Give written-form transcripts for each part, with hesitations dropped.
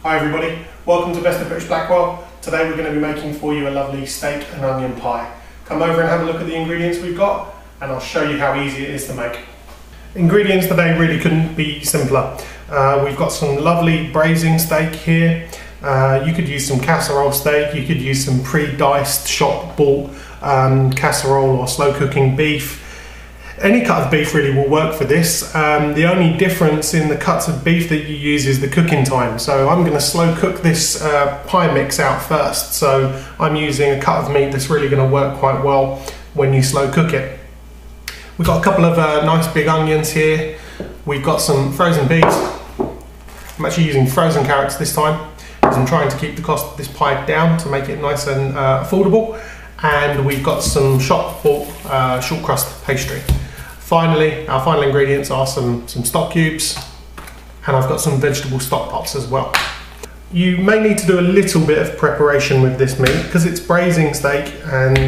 Hi everybody, welcome to Best of British Blackwell. Today we're going to be making for you a lovely steak and onion pie. Come over and have a look at the ingredients we've got and I'll show you how easy it is to make. Ingredients today really couldn't be simpler. We've got some lovely braising steak here. You could use some casserole steak, you could use some pre-diced shop bought casserole or slow cooking beef. Any cut of beef really will work for this. The only difference in the cuts of beef that you use is the cooking time. So I'm going to slow cook this pie mix out first. So I'm using a cut of meat that's really going to work quite well when you slow cook it. We've got a couple of nice big onions here. We've got some frozen peas. I'm actually using frozen carrots this time because I'm trying to keep the cost of this pie down to make it nice and affordable. And we've got some shop bought short crust pastry. Finally, our final ingredients are some stock cubes, and I've got some vegetable stock pots as well. You may need to do a little bit of preparation with this meat because it's braising steak and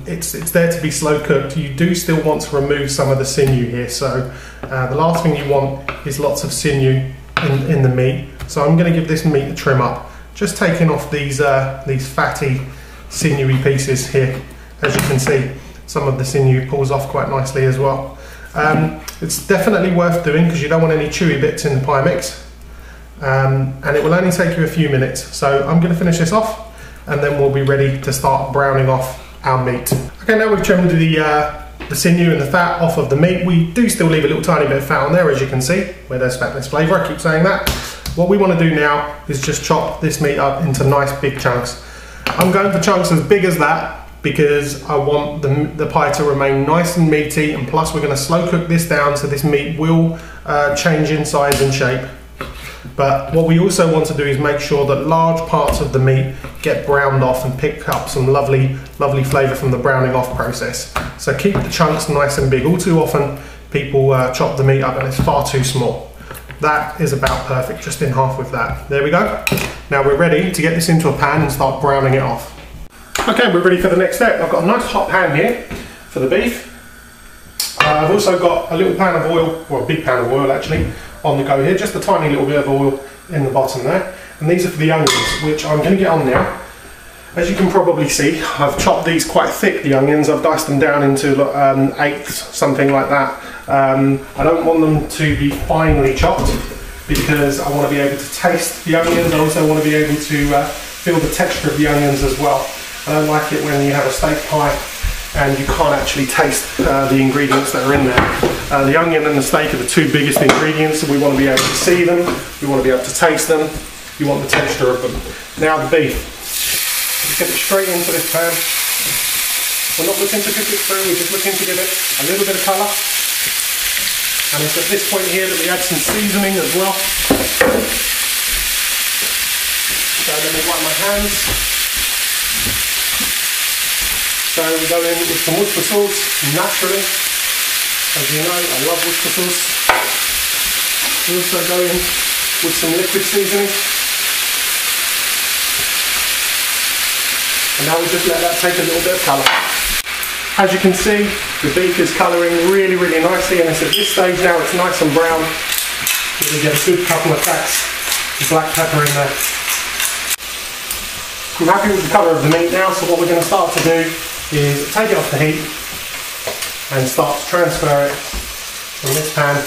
it's there to be slow cooked. You do still want to remove some of the sinew here, so the last thing you want is lots of sinew in the meat. So I'm going to give this meat a trim up, just taking off these fatty sinewy pieces here. As you can see, some of the sinew pulls off quite nicely as well. It's definitely worth doing because you don't want any chewy bits in the pie mix, and it will only take you a few minutes. So I'm going to finish this off and then we'll be ready to start browning off our meat. Okay, now we've trimmed the sinew and the fat off of the meat. We do still leave a little tiny bit of fat on there, as you can see, where there's fatness flavour. I keep saying that. What we want to do now is just chop this meat up into nice big chunks. I'm going for chunks as big as that because I want the pie to remain nice and meaty, and plus we're going to slow cook this down so this meat will change in size and shape. But what we also want to do is make sure that large parts of the meat get browned off and pick up some lovely flavour from the browning off process. So keep the chunks nice and big. All too often people chop the meat up and it's far too small. That is about perfect, just in half with that. There we go. Now we're ready to get this into a pan and start browning it off. Okay, we're ready for the next step. I've got a nice hot pan here for the beef. I've also got a little pan of oil, or a big pan of oil actually, on the go here. Just a tiny little bit of oil in the bottom there. And these are for the onions, which I'm going to get on now. As you can probably see, I've chopped these quite thick, the onions. I've diced them down into eighths, something like that. I don't want them to be finely chopped because I want to be able to taste the onions. I also want to be able to feel the texture of the onions as well. I don't like it when you have a steak pie and you can't actually taste the ingredients that are in there. The onion and the steak are the two biggest ingredients, so we want to be able to see them, we want to be able to taste them, you want the texture of them. Now the beef. Let's get it straight into this pan. We're not looking to cook it through, we're just looking to give it a little bit of colour. And it's at this point here that we add some seasoning as well. So let me wipe my hands. So we go in with some Worcester sauce, naturally. As you know, I love Worcester sauce. We also go in with some liquid seasoning. And now we just let that take a little bit of colour. As you can see, the beef is colouring really nicely, and it's at this stage now it's nice and brown. We get a good couple of cracks of black pepper in there. I'm happy with the colour of the meat now, so what we're going to start to do is take it off the heat and start to transfer it from this pan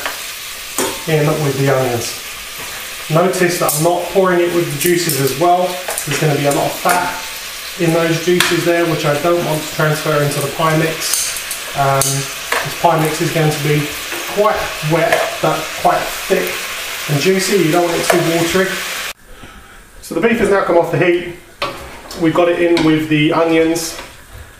in with the onions. Notice that I'm not pouring it with the juices as well. There's going to be a lot of fat in those juices there, which I don't want to transfer into the pie mix. This pie mix is going to be quite wet but quite thick and juicy. You don't want it too watery. So the beef has now come off the heat. We've got it in with the onions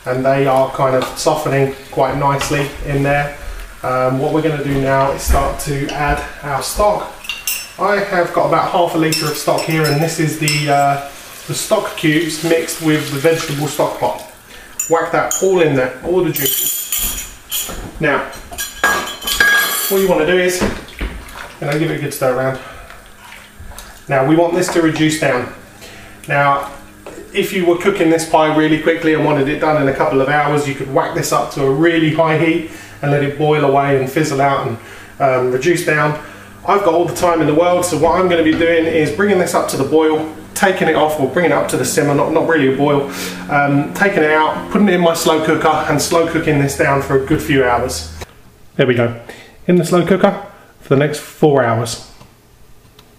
and they are kind of softening quite nicely in there. What we're going to do now is start to add our stock. I have got about half a litre of stock here, and this is the stock cubes mixed with the vegetable stock pot. Whack that all in there, all the juices. Now, what you want to do is, give it a good stir around. Now we want this to reduce down. Now, if you were cooking this pie really quickly and wanted it done in a couple of hours, you could whack this up to a really high heat and let it boil away and fizzle out and reduce down. I've got all the time in the world, so what I'm going to be doing is bringing this up to the boil, taking it off, or bringing it up to the simmer, not really a boil, taking it out, putting it in my slow cooker and slow cooking this down for a good few hours. There we go, in the slow cooker for the next 4 hours.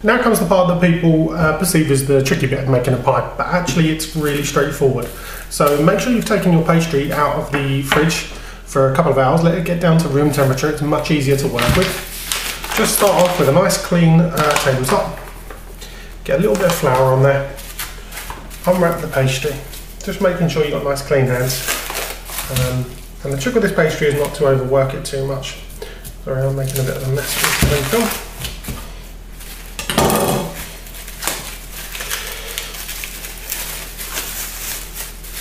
Now comes the part that people perceive as the tricky bit of making a pie, but actually it's really straightforward. So make sure you've taken your pastry out of the fridge for a couple of hours, let it get down to room temperature, it's much easier to work with. Just start off with a nice clean tabletop, get a little bit of flour on there, unwrap the pastry, just making sure you've got nice clean hands. And the trick with this pastry is not to overwork it too much. Sorry, I'm making a bit of a mess with the film.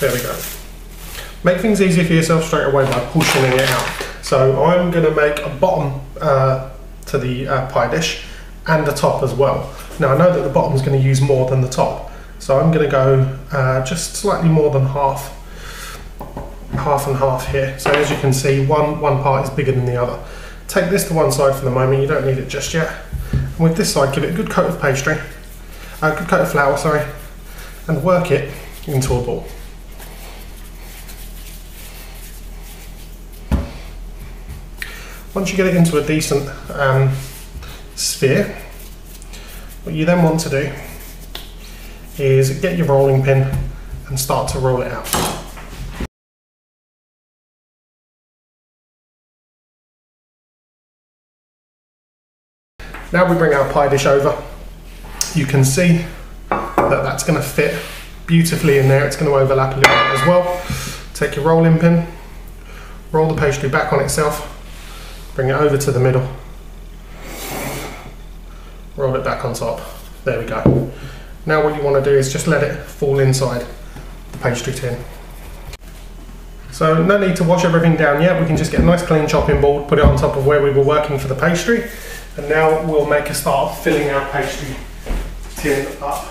There we go. Make things easier for yourself straight away by portioning it out. So I'm going to make a bottom to the pie dish and a top as well. Now I know that the bottom is going to use more than the top, so I'm going to go just slightly more than half and half here. So as you can see, one part is bigger than the other. Take this to one side for the moment, you don't need it just yet. And with this side, give it a good coat of pastry, a good coat of flour, sorry, and work it into a ball. Once you get it into a decent sphere, what you then want to do is get your rolling pin and start to roll it out. Now we bring our pie dish over. You can see that that's going to fit beautifully in there. It's going to overlap a little bit as well. Take your rolling pin, roll the pastry back on itself, bring it over to the middle, roll it back on top. There we go. Now what you want to do is just let it fall inside the pastry tin. So no need to wash everything down yet, we can just get a nice clean chopping board, put it on top of where we were working for the pastry, and now we'll make a start of filling our pastry tin up.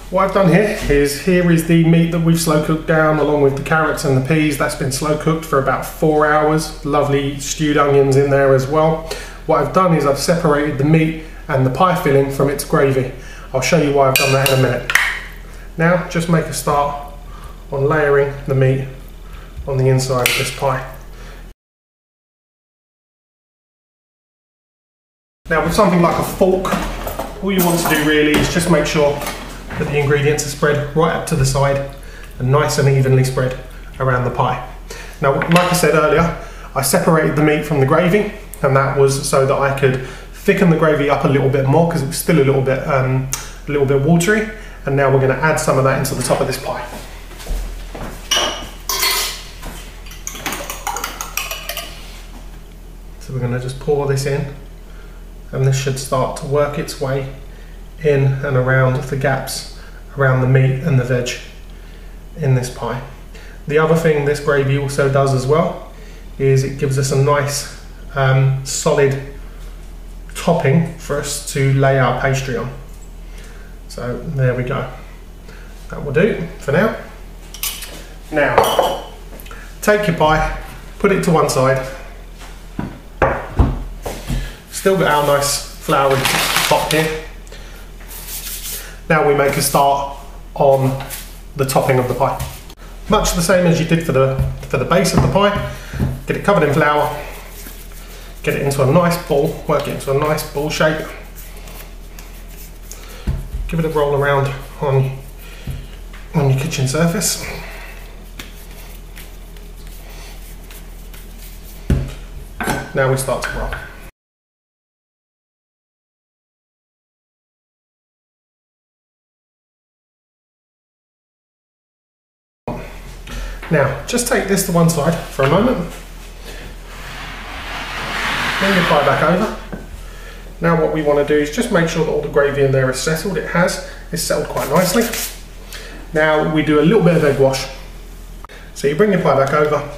What I've done here is the meat that we've slow cooked down along with the carrots and the peas. That's been slow cooked for about 4 hours. Lovely stewed onions in there as well. What I've done is I've separated the meat and the pie filling from its gravy. I'll show you why I've done that in a minute. Now just make a start on layering the meat on the inside of this pie. Now with something like a fork, all you want to do really is just make sure that the ingredients are spread right up to the side and nice and evenly spread around the pie. Now, like I said earlier, I separated the meat from the gravy, and that was so that I could thicken the gravy up a little bit more because it was still a little bit watery. And now we're going to add some of that into the top of this pie. So we're going to just pour this in, and this should start to work its way in and around the gaps around the meat and the veg in this pie. The other thing this gravy also does as well is it gives us a nice solid topping for us to lay our pastry on. So there we go. That will do for now. Now, take your pie, put it to one side. Still got our nice floury top here. Now we make a start on the topping of the pie. Much the same as you did for the base of the pie. Get it covered in flour, get it into a nice ball, work it into a nice ball shape. Give it a roll around on your kitchen surface. Now we start to roll. Now, just take this to one side for a moment. Bring your pie back over. Now what we want to do is just make sure that all the gravy in there is settled. It has. It's settled quite nicely. Now we do a little bit of egg wash. So you bring your pie back over,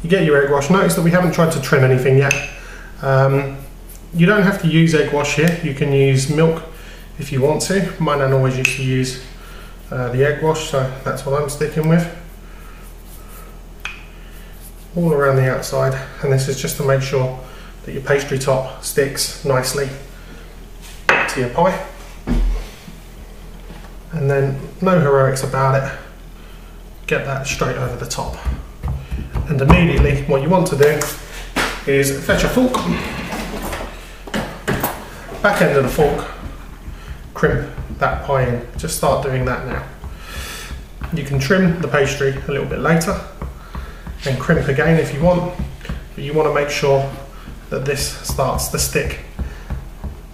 you get your egg wash. Notice that we haven't tried to trim anything yet. You don't have to use egg wash here. You can use milk if you want to. My nan always used to use the egg wash, so that's what I'm sticking with. all around the outside, and this is just to make sure that your pastry top sticks nicely to your pie. And then no heroics about it, get that straight over the top. And immediately what you want to do is fetch a fork, back end of the fork, crimp that pie in. Just start doing that now. You can trim the pastry a little bit later and crimp again if you want, but you want to make sure that this starts to stick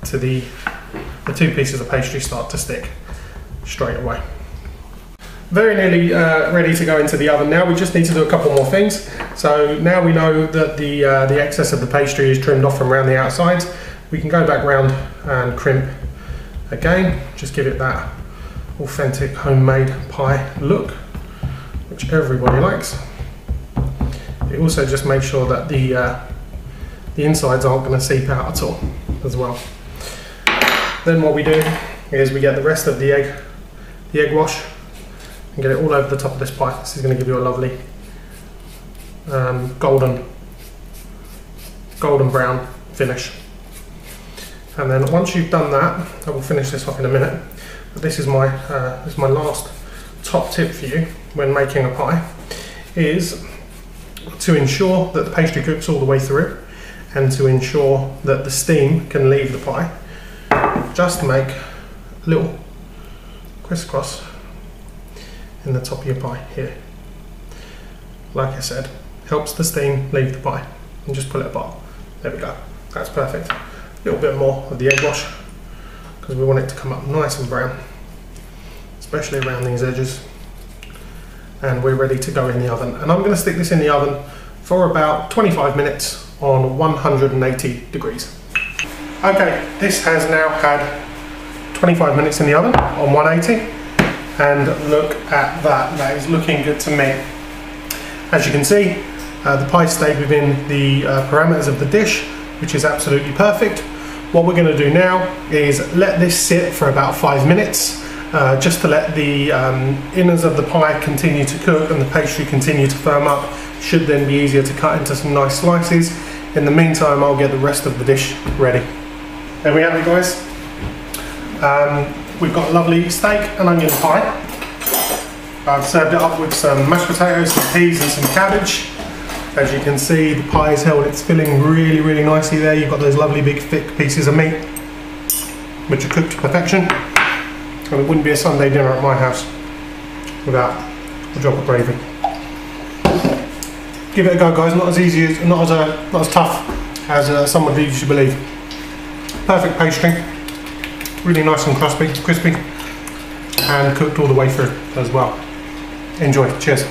to the two pieces of pastry start to stick straight away. Very nearly ready to go into the oven now. We just need to do a couple more things. So now we know that the excess of the pastry is trimmed off from around the outsides. We can go back round and crimp again. Just give it that authentic homemade pie look, which everybody likes. It also just makes sure that the insides aren't going to seep out at all as well. Then what we do is we get the rest of the egg wash and get it all over the top of this pie. This is going to give you a lovely golden brown finish. And then once you've done that, I will finish this off in a minute, but this is my last top tip for you when making a pie, is to ensure that the pastry cooks all the way through and to ensure that the steam can leave the pie. Just make a little crisscross in the top of your pie here. Like I said, helps the steam leave the pie. And just pull it apart. There we go. That's perfect. A little bit more of the egg wash because we want it to come up nice and brown, especially around these edges. And we're ready to go in the oven. And I'm going to stick this in the oven for about 25 minutes on 180 degrees. Okay, this has now had 25 minutes in the oven on 180, and look at that, that is looking good to me. As you can see, the pie stayed within the parameters of the dish, which is absolutely perfect. What we're going to do now is let this sit for about 5 minutes, just to let the innards of the pie continue to cook and the pastry continue to firm up. Should then be easier to cut into some nice slices. In the meantime, I'll get the rest of the dish ready. There we have it, guys. We've got a lovely steak and onion pie. I've served it up with some mashed potatoes, some peas and some cabbage. As you can see, the pie is held its filling really, really nicely there. You've got those lovely big thick pieces of meat, which are cooked to perfection. And it wouldn't be a Sunday dinner at my house without a drop of gravy. Give it a go, guys. Not as easy, not as tough as some would lead you to believe. Perfect pastry, really nice and crispy, and cooked all the way through as well. Enjoy. Cheers.